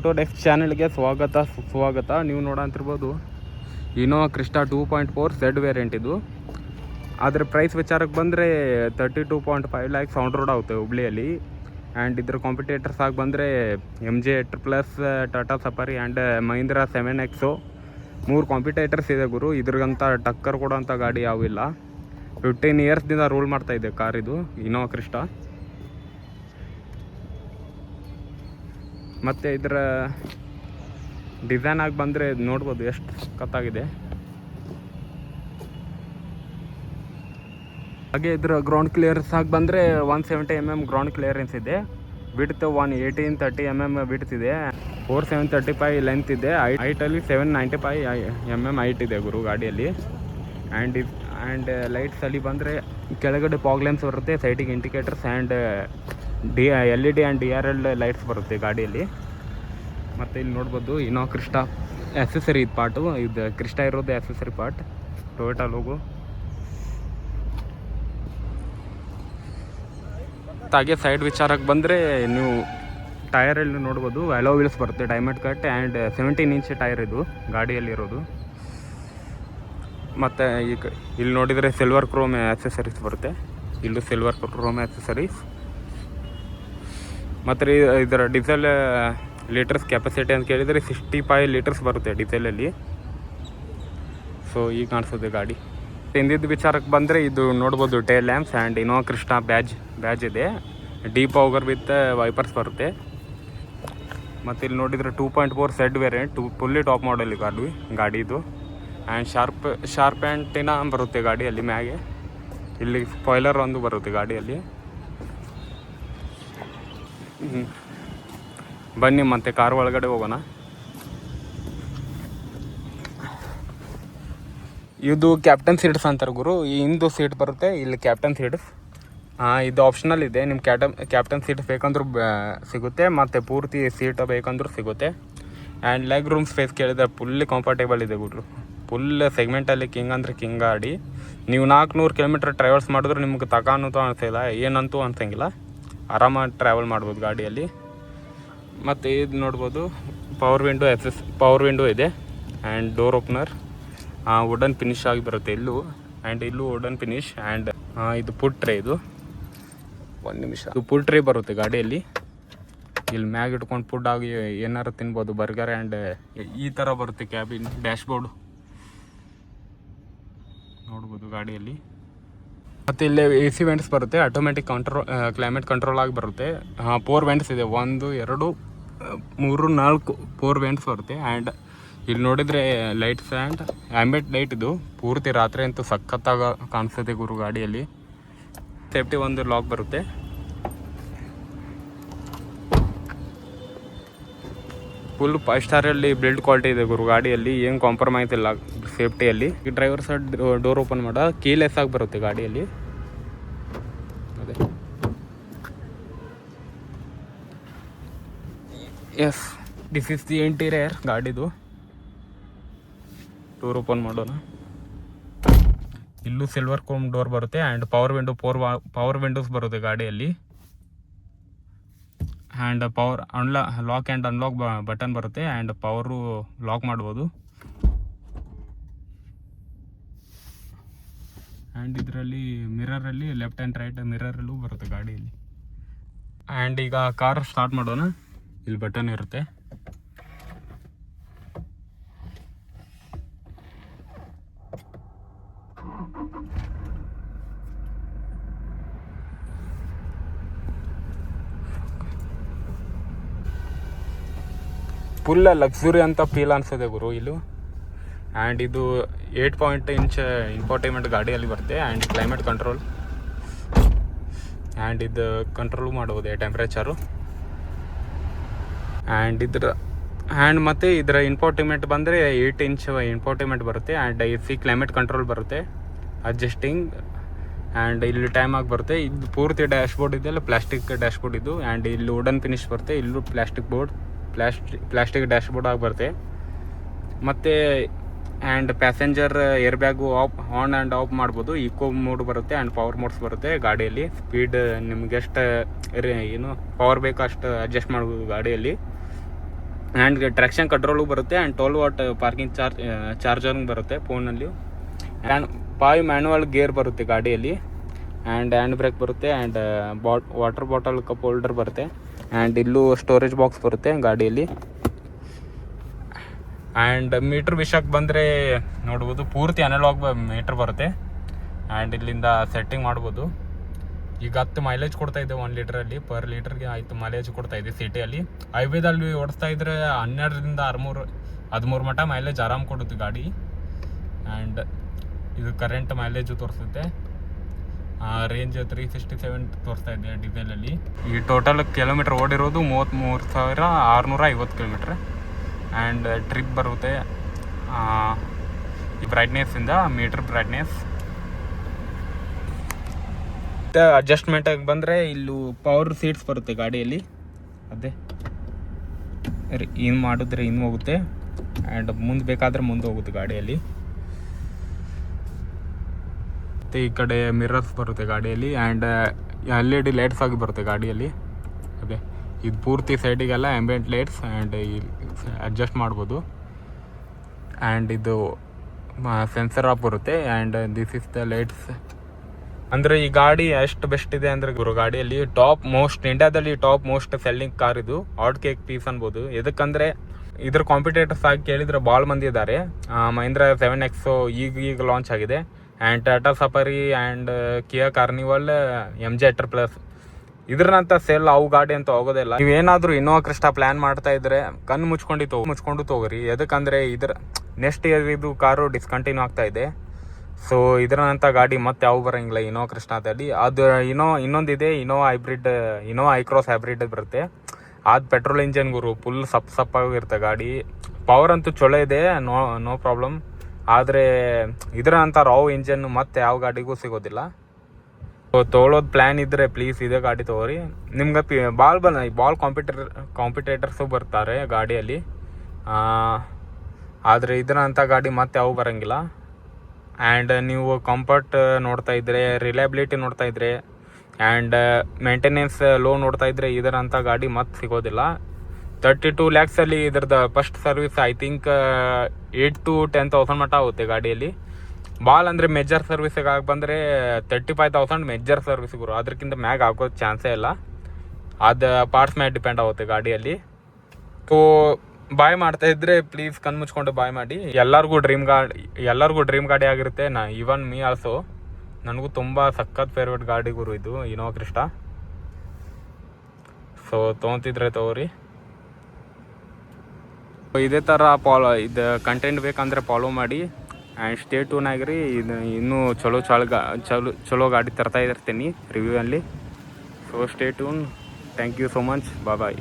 Auto desk ಚಾನಲ್ಗೆ ಸುಸ್ವಾಗತ. ನೀವು ನೋಡಂತಿರ್ಬೋದು ಇನೋವಾ ಕ್ರಿಸ್ಟಾ 2.4 Z ವೇರಿಯಂಟ್ ಇದು. ಅದರ ಪ್ರೈಸ್ ವಿಚಾರಕ್ಕೆ ಬಂದರೆ 32.5 ಲ್ಯಾಕ್ಸ್ ಆನ್ ರೋಡ್ ಆಗುತ್ತೆ ಹುಬ್ಳಿಯಲ್ಲಿ. ಆ್ಯಂಡ್ ಇದ್ರ ಕಾಂಪಿಟೇಟರ್ಸ್ ಆಗಿ ಬಂದರೆ MG plus, Tata Safari and Mahindra 7X. 3 competitors ಇದೆ ಗುರು. ಇದ್ರಿಗಂತ ಟಕ್ಕರ್ ಕೊಡೋಂಥ ಗಾಡಿ ಯಾವಿಲ್ಲ. 15 ಇಯರ್ಸ್ದಿಂದ ರೂಲ್ ಮಾಡ್ತಾಯಿದೆ ಕಾರ್ ಇದು ಇನೋವಾ ಕ್ರಿಸ್ಟಾ. ಮತ್ತು ಇದರ ಡಿಸೈನ್ ಆಗಿ ಬಂದರೆ ನೋಡ್ಬೋದು ಎಷ್ಟು ಸಖತ್ತಾಗಿದೆ. ಹಾಗೆ ಇದರ ಗ್ರೌಂಡ್ ಕ್ಲಿಯರೆನ್ಸ್ ಆಗಿ ಬಂದರೆ 170 mm ಗ್ರೌಂಡ್ ಕ್ಲಿಯರೆನ್ಸ್ ಇದೆ. ವಿಡ್ತ್ 118-30 mm ವಿಡ್ತ್ ಇದೆ. 4735 ಲೆಂತ್ ಇದೆ. ಹೈಟಲ್ಲಿ 795 mm ಹೈಟ್ ಇದೆ ಗುರು ಗಾಡಿಯಲ್ಲಿ. ಆ್ಯಂಡ್ ಲೈಟ್ಸಲ್ಲಿ ಬಂದರೆ ಕೆಳಗಡೆ ಫಾಗ್ ಲ್ಯಾಂಪ್ಸ್ ಬರುತ್ತೆ, ಸೈಡಿಗೆ indicators and LED and DRL lights ಬರುತ್ತೆ ಗಾಡಿಯಲ್ಲಿ. ಮತ್ತು ಇಲ್ಲಿ ನೋಡ್ಬೋದು ಇನೋವಾ ಕ್ರಿಸ್ಟಾ ಆಕ್ಸೆಸರಿ ಇದು ಪಾರ್ಟು. ಇದು ಕ್ರಿಸ್ಟಾ ಇರೋದು ಆಕ್ಸೆಸರಿ ಪಾರ್ಟ್, ಟೊಯೋಟಾ ಲೋಗೋ. ಹಾಗೆ ಸೈಡ್ ವಿಚಾರಕ್ಕೆ ಬಂದರೆ ನೀವು ಟಯರಲ್ಲಿ ನೋಡ್ಬೋದು ಅಲೋ ವೀಲ್ಸ್ ಬರುತ್ತೆ, diamond cut and 17 inch tyre ಇದು ಗಾಡಿಯಲ್ಲಿರೋದು. ಮತ್ತು ಈಗ ಇಲ್ಲಿ ನೋಡಿದರೆ ಸಿಲ್ವರ್ ಕ್ರೋಮ್ ಆಕ್ಸೆಸರೀಸ್ ಬರುತ್ತೆ. ಇಲ್ಲೂ ಸಿಲ್ವರ್ ಕ್ರೋಮ್ ಆಕ್ಸೆಸರೀಸ್. ಮತ್ತು ಇದರ ಡೀಸೆಲ್ ಲೀಟರ್ಸ್ ಕೆಪಾಸಿಟಿ ಅಂತ ಕೇಳಿದರೆ 65 ಲೀಟರ್ಸ್ ಬರುತ್ತೆ ಡೀಸೆಲಲ್ಲಿ. ಸೊ ಈಗ ಕಾಣಿಸೋದು ಗಾಡಿ. ಹಿಂದಿದ್ದ ವಿಚಾರಕ್ಕೆ ಬಂದರೆ ಇದು ನೋಡ್ಬೋದು tail lamps and Innova Crysta badge ಇದೆ. ಡೀಪ್ ಪವರ್ ವಿತ್ ವೈಪರ್ಸ್ ಬರುತ್ತೆ. ಮತ್ತು ಇಲ್ಲಿ ನೋಡಿದರೆ 2.4 Z variant, fully top model ಗಾಡಿದು. ಆ್ಯಂಡ್ ಶಾರ್ಪ್ ಆ್ಯಂಟಿನ ಬರುತ್ತೆ ಗಾಡಿಯಲ್ಲಿ. ಮ್ಯಾಗೆ ಇಲ್ಲಿ ಸ್ಪಾಯ್ಲರ್ ಒಂದು ಬರುತ್ತೆ ಗಾಡಿಯಲ್ಲಿ. ಬನ್ನಿ ಮತ್ತೆ ಕಾರ್ ಒಳಗಡೆ ಹೋಗೋಣ. ಇದು ಕ್ಯಾಪ್ಟನ್ ಸೀಟ್ಸ್ ಅಂತಾರೆ ಗುರು. ಈ ಹಿಂದು ಸೀಟ್ ಬರುತ್ತೆ, ಇಲ್ಲಿ ಕ್ಯಾಪ್ಟನ್ ಸೀಟ್ಸ್. ಇದು ಆಪ್ಷನಲ್ ಇದೆ. ನಿಮ್ಮ ಕ್ಯಾಪ್ಟನ್ ಸೀಟ್ ಬೇಕಂದ್ರೂ ಸಿಗುತ್ತೆ, ಮತ್ತು ಪೂರ್ತಿ ಸೀಟ್ ಬೇಕಂದ್ರೂ ಸಿಗುತ್ತೆ. ಆ್ಯಂಡ್ ಲೆಗ್ ರೂಮ್ ಸ್ಪೇಸ್ ಕೇಳಿದರೆ ಫುಲ್ಲಿ ಕಂಫರ್ಟೇಬಲ್ ಇದೆ ಗುರು. ಫುಲ್ ಸೆಗ್ಮೆಂಟಲ್ಲಿ ಕಿಂಗ್ ಅಂದರೆ ಕಿಂಗ್ ಗಾಡಿ. ನೀವು 400 ಕಿಲೋಮೀಟರ್ ಟ್ರಾವೆಲ್ಸ್ ಮಾಡಿದ್ರೆ ನಿಮ್ಗೆ ಅನ್ನೋದು ಅನಿಸಿಲ್ಲ, ಏನಂತೂ ಅನ್ಸಂಗಿಲ್ಲ. ಆರಾಮಾಗಿ ಟ್ರಾವೆಲ್ ಮಾಡ್ಬೋದು ಗಾಡಿಯಲ್ಲಿ. ಮತ್ತು ಇದು ನೋಡ್ಬೋದು ಪವರ್ ವಿಂಡೋ ಇದೆ and door opener. Wooden finish ಆಗಿ ಬರುತ್ತೆ ಇಲ್ಲೂ. ಆ್ಯಂಡ್ ಇಲ್ಲೂ ವುಡನ್ ಫಿನಿಶ್. ಆ್ಯಂಡ್ ಇದು ಫುಡ್ ಟ್ರೇ. ಇದು ಫುಡ್ ಟ್ರೇ ಬರುತ್ತೆ ಗಾಡಿಯಲ್ಲಿ. ಇಲ್ಲಿ ಮ್ಯಾಗ್ ಇಟ್ಕೊಂಡು ಫುಡ್ ಆಗಿ ಏನಾರು ತಿನ್ಬೋದು, ಬರ್ಗರ್. ಆ್ಯಂಡ್ ಈ ಥರ ಬರುತ್ತೆ ಕ್ಯಾಬಿನ್ ಡ್ಯಾಶ್ಬೋರ್ಡು ನೋಡ್ಬೋದು ಗಾಡಿಯಲ್ಲಿ. ಮತ್ತು ಇಲ್ಲಿ AC ವೆಂಟ್ಸ್ ಬರುತ್ತೆ, ಆಟೋಮೆಟಿಕ್ ಕ್ಲೈಮೇಟ್ ಕಂಟ್ರೋಲ್ ಆಗಿ ಬರುತ್ತೆ. 4 ವೆಂಟ್ಸ್ ಇದೆ, 1 2 3 4 4 ವೆಂಟ್ಸ್ ಬರುತ್ತೆ. ಆ್ಯಂಡ್ ಇಲ್ಲಿ ನೋಡಿದರೆ ಲೈಟ್ಸ್ ಆ್ಯಂಡ್ ಆ್ಯಂಬಿಯಂಟ್ ಲೈಟ್ ಇದು ಪೂರ್ತಿ ರಾತ್ರಿ ಅಂತೂ ಸಖತ್ತಾಗ ಕಾಣಿಸುತ್ತೆ ಗುರು ಗಾಡಿಯಲ್ಲಿ. ಸೇಫ್ಟಿ ಒಂದು ಲಾಕ್ ಬರುತ್ತೆ. ಫುಲ್ 5 ಸ್ಟಾರಲ್ಲಿ ಬಿಲ್ಡ್ ಕ್ವಾಲಿಟಿ ಇದೆ ಗುರು ಗಾಡಿಯಲ್ಲಿ. ಏನು ಕಾಂಪ್ರಮೈಸ್ ಇಲ್ಲ ಸೇಫ್ಟಿಯಲ್ಲಿ. ಈ ಡ್ರೈವರ್ ಸೈಡ್ ಡೋರ್ ಓಪನ್ ಮಾಡೋ ಕೀಲೆಸ್ ಆಗಿ ಬರುತ್ತೆ ಗಾಡಿಯಲ್ಲಿ. ಅದೇ yes, this is the interior ಗಾಡಿದು. ಡೋರ್ ಓಪನ್ ಮಾಡೋಣ. ಇಲ್ಲೂ ಸಿಲ್ವರ್ ಕ್ರೋಮ್ ಡೋರ್ ಬರುತ್ತೆ. ಆ್ಯಂಡ್ ಪವರ್ ವಿಂಡೋಸ್ ಬರುತ್ತೆ ಗಾಡಿಯಲ್ಲಿ. And lock and unlock button ಬರುತ್ತೆ. ಆ್ಯಂಡ್ ಪವರು ಲಾಕ್ ಮಾಡ್ಬೋದು. ಆ್ಯಂಡ್ ಇದರಲ್ಲಿ ಮಿರರಲ್ಲಿ ಲೆಫ್ಟ್ ಆ್ಯಂಡ್ ರೈಟ್ ಮಿರರಲ್ಲೂ ಬರುತ್ತೆ ಗಾಡಿಯಲ್ಲಿ. ಆ್ಯಂಡ್ ಈಗ ಕಾರ್ ಸ್ಟಾರ್ಟ್ ಮಾಡೋಣ. ಇಲ್ಲಿ ಬಟನ್ ಇರುತ್ತೆ. ಫುಲ್ ಲಕ್ಸುರಿ ಅಂತ ಫೀಲ್ ಅನಿಸುತ್ತೆ ಗುರು ಇಲ್ಲೂ. ಆ್ಯಂಡ್ ಇದು 8 ಇಂಚ್ ಇನ್ಫೋಟೈನ್ಮೆಂಟ್ ಗಾಡಿಯಲ್ಲಿ ಬರುತ್ತೆ. ಆ್ಯಂಡ್ ಕ್ಲೈಮೇಟ್ ಕಂಟ್ರೋಲ್ ಆ್ಯಂಡ್ ಇದು ಕಂಟ್ರೋಲ್ ಮಾಡ್ಬೋದು ಟೆಂಪ್ರೇಚರು. ಆ್ಯಂಡ್ ಮತ್ತು ಇದರ ಇನ್ಫೋಟೈನ್ಮೆಂಟ್ ಬಂದರೆ 8 ಇಂಚ್ ಇನ್ಫೋಟೈನ್ಮೆಂಟ್ ಬರುತ್ತೆ. ಆ್ಯಂಡ್ AC ಕ್ಲೈಮೇಟ್ ಕಂಟ್ರೋಲ್ ಬರುತ್ತೆ, ಅಡ್ಜಸ್ಟಿಂಗ್. ಆ್ಯಂಡ್ ಇಲ್ಲಿ ಟೈಮ್ ಆಗಿ ಬರುತ್ತೆ. ಇದು ಪೂರ್ತಿ ಡ್ಯಾಶ್ಬೋರ್ಡ್ ಇದೆಯಲ್ಲ ಪ್ಲಾಸ್ಟಿಕ್ ಡ್ಯಾಶ್ಬೋರ್ಡ್ ಇದು. ಆ್ಯಂಡ್ ಇಲ್ಲಿ ವುಡನ್ ಫಿನಿಶ್ ಬರುತ್ತೆ. ಇಲ್ಲೂ ಪ್ಲಾಸ್ಟಿಕ್ ಡ್ಯಾಶ್ಬೋರ್ಡ್ ಆಗಿ ಬರುತ್ತೆ. ಮತ್ತು and passenger air bag on and of ಮಾಡ್ಬೋದು. ಈಕೋ ಮೋಡ್ ಬರುತ್ತೆ ಆ್ಯಂಡ್ ಪವರ್ ಮೋಡ್ಸ್ ಬರುತ್ತೆ ಗಾಡಿಯಲ್ಲಿ. ಸ್ಪೀಡ್ ನಿಮ್ಗೆ ಎಷ್ಟು ಏನು ಪವರ್ ಬೇಕೋ ಅಷ್ಟು ಅಡ್ಜಸ್ಟ್ ಮಾಡ್ಬೋದು ಗಾಡಿಯಲ್ಲಿ. ಆ್ಯಂಡ್ ಟ್ರ್ಯಾಕ್ಷನ್ ಕಂಟ್ರೋಲು ಬರುತ್ತೆ ಆ್ಯಂಡ್ 12 ವಾಟ್ ಪಾರ್ಕಿಂಗ್ ಚಾರ್ಜರಿಂಗ್ ಬರುತ್ತೆ ಫೋನಲ್ಲಿ. ಆ್ಯಂಡ್ 5 ಮ್ಯಾನುವಲ್ ಗೇರ್ ಬರುತ್ತೆ ಗಾಡಿಯಲ್ಲಿ. ಆ್ಯಂಡ್ ಹ್ಯಾಂಡ್ ಬ್ರೇಕ್ ಬರುತ್ತೆ. And water bottle cup holder ಬರುತ್ತೆ. ಆ್ಯಂಡ್ ಇಲ್ಲೂ ಸ್ಟೋರೇಜ್ ಬಾಕ್ಸ್ ಬರುತ್ತೆ ಗಾಡಿಯಲ್ಲಿ. ಆ್ಯಂಡ್ ಮೀಟ್ರ್ ವಿಷಯಕ್ಕೆ ಬಂದರೆ ನೋಡ್ಬೋದು, ಪೂರ್ತಿ ಅನಲಾಗ್ ಮೀಟ್ರ್ ಬರುತ್ತೆ. ಆ್ಯಂಡ್ ಇಲ್ಲಿಂದ ಸೆಟ್ಟಿಂಗ್ ಮಾಡ್ಬೋದು. ಈಗ 10 ಮೈಲೇಜ್ ಕೊಡ್ತಾಯಿದ್ದೆ 1 ಲೀಟ್ರಲ್ಲಿ, ಪರ್ ಲೀಟ್ರಿಗೆ ಆಯಿತು ಮೈಲೇಜ್ ಕೊಡ್ತಾಯಿದ್ದೆ ಸಿಟಿಯಲ್ಲಿ. ಹೈವೇದಲ್ಲಿ ಓಡಿಸ್ತಾ ಇದ್ದರೆ 12ರಿಂದ 13 ಮಟ್ಟ ಮೈಲೇಜ್ ಆರಾಮ್ ಕೊಡುತ್ತೆ ಗಾಡಿ. ಆ್ಯಂಡ್ ಇದು ಕರೆಂಟ್ ಮೈಲೇಜು ತೋರಿಸುತ್ತೆ. ರೇಂಜ್ 367 ತೋರಿಸ್ತಾ ಇದೆ ಡೀಸೆಲಲ್ಲಿ. ಈ ಟೋಟಲ್ ಕಿಲೋಮೀಟ್ರ್ ಓಡಿರೋದು 33,650 ಕಿಲೋಮೀಟ್ರ್. ಆ್ಯಂಡ್ ಟ್ರಿಪ್ ಬರುತ್ತೆ ಈ ಬ್ರೈಟ್ನೆಸ್ಸಿಂದ ಮೀಟ್ರ್ ಬ್ರೈಟ್ನೆಸ್. ಮತ್ತು ಅಡ್ಜಸ್ಟ್ಮೆಂಟಾಗಿ ಬಂದರೆ ಇಲ್ಲೂ ಪವರ್ ಸೀಟ್ಸ್ ಬರುತ್ತೆ ಗಾಡಿಯಲ್ಲಿ. ಅದೇ ಇನ್ನು ಮಾಡಿದ್ರೆ ಇನ್ನು ಹೋಗುತ್ತೆ. ಆ್ಯಂಡ್ ಮುಂದೆ ಬೇಕಾದರೆ ಮುಂದೆ ಹೋಗುತ್ತೆ ಗಾಡಿಯಲ್ಲಿ. ಮತ್ತು ಈ ಕಡೆ ಮಿರರ್ಸ್ ಬರುತ್ತೆ ಗಾಡಿಯಲ್ಲಿ. ಆ್ಯಂಡ್ LED ಲೈಟ್ಸ್ ಆಗಿ ಬರುತ್ತೆ ಗಾಡಿಯಲ್ಲಿ. ಅದೇ ಇದು ಪೂರ್ತಿ ಸೈಡಿಗೆಲ್ಲ ಆ್ಯಂಬಿಯೆಂಟ್ ಲೈಟ್ಸ್. ಆ್ಯಂಡ್ ಅಡ್ಜಸ್ಟ್ ಮಾಡ್ಬೋದು. ಆ್ಯಂಡ್ ಇದು ಸೆನ್ಸರ್ ಆಫ್ ಬರುತ್ತೆ. And this is the lights. ಅಂದರೆ ಈ ಗಾಡಿ ಎಷ್ಟು ಬೆಸ್ಟ್ ಇದೆ ಅಂದರೆ ಗಾಡಿಯಲ್ಲಿ ಇಂಡಿಯಾದಲ್ಲಿ ಟಾಪ್ ಮೋಸ್ಟ್ ಸೆಲ್ಲಿಂಗ್ ಕಾರ್ ಇದು. ಹಾಟ್ ಕೇಕ್ ಪೀಸ್ ಅನ್ಬೋದು. ಎದಕ್ಕಂದರೆ ಇದ್ರ ಕಾಂಪಿಟೇಟರ್ಸ್ ಆಗಿ ಕೇಳಿದರೆ ಭಾಳ ಮಂದಿ ಇದ್ದಾರೆ. ಮಹೀಂದ್ರ 7X ಈಗ ಲಾಂಚ್ ಆಗಿದೆ. And Tata Safari and Kia Carnival, MG Hector+. ಇದ್ರಂತ ಸೇಲ್ ಅವು ಗಾಡಿ ಅಂತ ಹೋಗೋದಿಲ್ಲ. ನೀವೇನಾದರೂ ಇನ್ನೋವಾ ಕ್ರಿಸ್ಟಾ ಪ್ಲ್ಯಾನ್ ಮಾಡ್ತಾ ಇದ್ರೆ ಕಣ್ಣು ಮುಚ್ಕೊಂಡು ತಗೋರಿ. ಎದಕ್ಕಂದರೆ ಇದ್ರ ನೆಕ್ಸ್ಟ್ ಇಯರ್ ಇದು ಕಾರು ಡಿಸ್ಕಂಟಿನ್ಯೂ ಆಗ್ತಾ ಇದೆ. ಸೊ ಇದರಂಥ ಗಾಡಿ ಮತ್ತೆ ಯಾವ ಬರೋಂಗಿಲ್ಲ ಇನ್ನೋವಾ ಕ್ರಿಸ್ಟಾದಲ್ಲಿ. ಅದು ಇನ್ನೊಂದಿದೆ ಇನ್ನೋವಾ ಐಕ್ರಾಸ್ ಹೈಬ್ರಿಡ್ ಬರುತ್ತೆ. ಅದು ಪೆಟ್ರೋಲ್ ಇಂಜನ್ ಗುರು, ಫುಲ್ ಸಪ್ಪಾಗಿರುತ್ತೆ ಗಾಡಿ. ಪವರ್ ಅಂತೂ ಚಲೋ ಇದೆ, ನೋ ಪ್ರಾಬ್ಲಮ್. ಆದರೆ ಇದರಂಥ ರಾವ್ ಇಂಜನ್ ಮತ್ತೆ ಯಾವ ಗಾಡಿಗೂ ಸಿಗೋದಿಲ್ಲ. ಸೊ ತೊಗೊಳೋದು ಪ್ಲ್ಯಾನ್ ಇದ್ದರೆ ಪ್ಲೀಸ್ ಇದೇ ಗಾಡಿ ತೊಗೋರಿ. ನಿಮ್ಗೆ ಭಾಳ ಕಾಂಪಿಟೇಟರ್ಸು ಬರ್ತಾರೆ ಗಾಡಿಯಲ್ಲಿ. ಆದರೆ ಇದರಂಥ ಗಾಡಿ ಮತ್ತೆ ಯಾವ ಬರೋಂಗಿಲ್ಲ. ಆ್ಯಂಡ್ ನೀವು ಕಂಫರ್ಟ್ ನೋಡ್ತಾ ಇದ್ದರೆ, ರಿಲಯಬಿಲಿಟಿ ನೋಡ್ತಾ ಇದ್ದರೆ, ಆ್ಯಂಡ್ ಮೇಂಟೆನೆನ್ಸ್ ಲೋ ನೋಡ್ತಾ ಇದ್ದರೆ ಇದರಂಥ ಗಾಡಿ ಮತ್ತೆ ಸಿಗೋದಿಲ್ಲ. 32 lakhsಲ್ಲಿ ಇದ್ರದ್ದು first service I think 8,000 to 10,000 ಮಟ್ಟ ಆಗುತ್ತೆ ಗಾಡಿಯಲ್ಲಿ. ಭಾಳ ಅಂದರೆ ಮೇಜರ್ ಸರ್ವಿಸಿಗೆ ಆಗಿ ಬಂದರೆ 35,000 ಮೇಜರ್ ಸರ್ವಿಸಿಗೂ. ಅದಕ್ಕಿಂತ ಮ್ಯಾಗ್ ಆಗೋದು ಚಾನ್ಸೇ ಇಲ್ಲ. ಅದು ಪಾರ್ಟ್ಸ್ ಮೇಲೆ ಡಿಪೆಂಡ್ ಆಗುತ್ತೆ ಗಾಡಿಯಲ್ಲಿ. ಸೊ ಬಾಯ್ ಮಾಡ್ತಾ ಇದ್ದರೆ ಪ್ಲೀಸ್ ಕಣ್ಣು ಮುಚ್ಕೊಂಡು ಬಾಯ್ ಮಾಡಿ. ಎಲ್ಲರಿಗೂ ಡ್ರೀಮ್ ಗಾಡಿ ಆಗಿರುತ್ತೆ. Even me also. ನನಗೂ ತುಂಬ ಸಖತ್ ಫೇವ್ರೇಟ್ ಗಾಡಿ ಗುರು ಇದು ಇನ್ನೋವಾ ಕ್ರಿಸ್ಟಾ. ಸೊ ತೊಗೊತಿದ್ರೆ ತೊಗೋರಿ. ಇದೇ ಥರ ಇದು ಕಂಟೆಂಟ್ ಬೇಕಂದರೆ ಫಾಲೋ ಮಾಡಿ. ಆ್ಯಂಡ್ ಸ್ಟೇ ಟ್ಯೂನ್ ಆಗಿರಿ. ಇದು ಇನ್ನೂ ಚಲೋ ಗಾಡಿ ತರ್ತಾ ಇರ್ತೀನಿ ರಿವ್ಯೂವಲ್ಲಿ. So stay tune. Thank you so much. Bye.